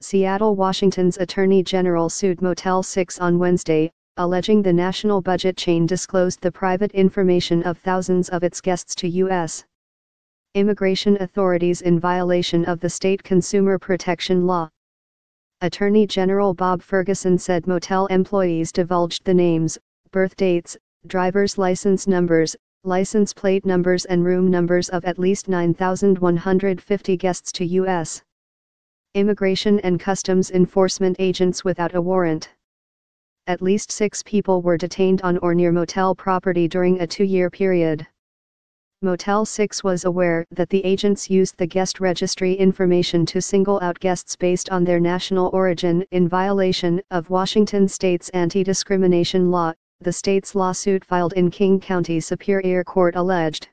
Seattle, Washington's Attorney General sued Motel 6 on Wednesday, alleging the national budget chain disclosed the private information of thousands of its guests to U.S. immigration authorities in violation of the state consumer protection law. Attorney General Bob Ferguson said motel employees divulged the names, birth dates, driver's license numbers, license plate numbers and room numbers of at least 9,150 guests to U.S. Immigration and Customs Enforcement agents without a warrant. At least 6 people were detained on or near motel property during a 2-year period. Motel 6 was aware that the agents used the guest registry information to single out guests based on their national origin in violation of Washington state's anti-discrimination law, the state's lawsuit filed in King County Superior Court alleged.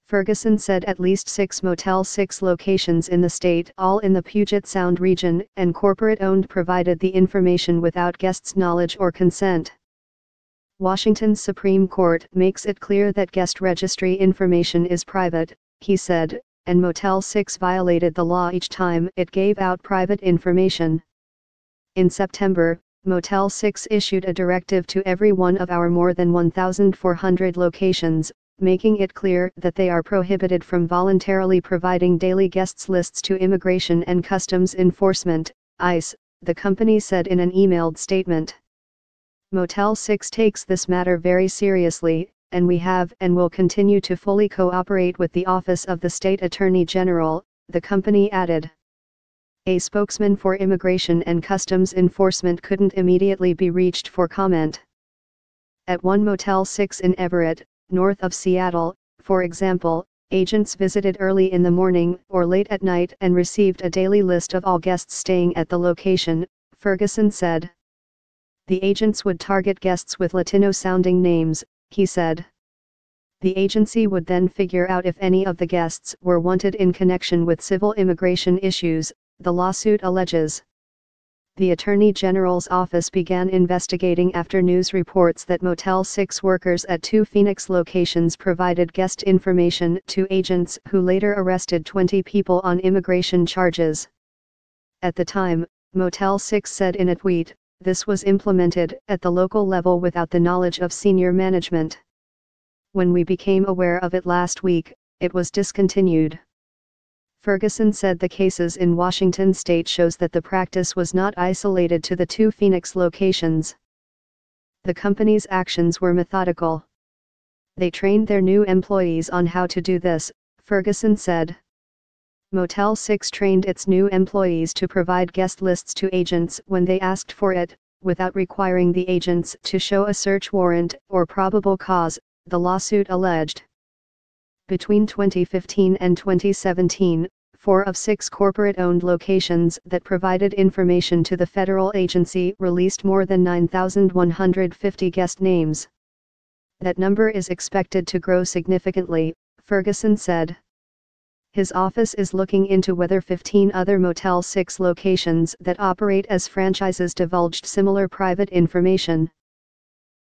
Ferguson said at least 6 Motel 6 locations in the state, all in the Puget Sound region, and corporate-owned, provided the information without guests' knowledge or consent. Washington's Supreme Court makes it clear that guest registry information is private, he said, and Motel 6 violated the law each time it gave out private information. In September, Motel 6 issued a directive to every one of our more than 1,400 locations, making it clear that they are prohibited from voluntarily providing daily guests lists to Immigration and Customs Enforcement, ICE, the company said in an emailed statement. Motel 6 takes this matter very seriously, and we have and will continue to fully cooperate with the Office of the State Attorney General, the company added. A spokesman for Immigration and Customs Enforcement couldn't immediately be reached for comment. At one Motel 6 in Everett, north of Seattle, for example, agents visited early in the morning or late at night and received a daily list of all guests staying at the location, Ferguson said. The agents would target guests with Latino-sounding names, he said. The agency would then figure out if any of the guests were wanted in connection with civil immigration issues, the lawsuit alleges. The Attorney General's office began investigating after news reports that Motel 6 workers at 2 Phoenix locations provided guest information to agents who later arrested 20 people on immigration charges. At the time, Motel 6 said in a tweet, this was implemented at the local level without the knowledge of senior management. When we became aware of it last week, it was discontinued. Ferguson said the cases in Washington state shows that the practice was not isolated to the 2 Phoenix locations. The company's actions were methodical. They trained their new employees on how to do this, Ferguson said. Motel 6 trained its new employees to provide guest lists to agents when they asked for it, without requiring the agents to show a search warrant or probable cause, the lawsuit alleged. Between 2015 and 2017, 4 of 6 corporate-owned locations that provided information to the federal agency released more than 9,150 guest names. That number is expected to grow significantly, Ferguson said. His office is looking into whether 15 other Motel 6 locations that operate as franchises divulged similar private information.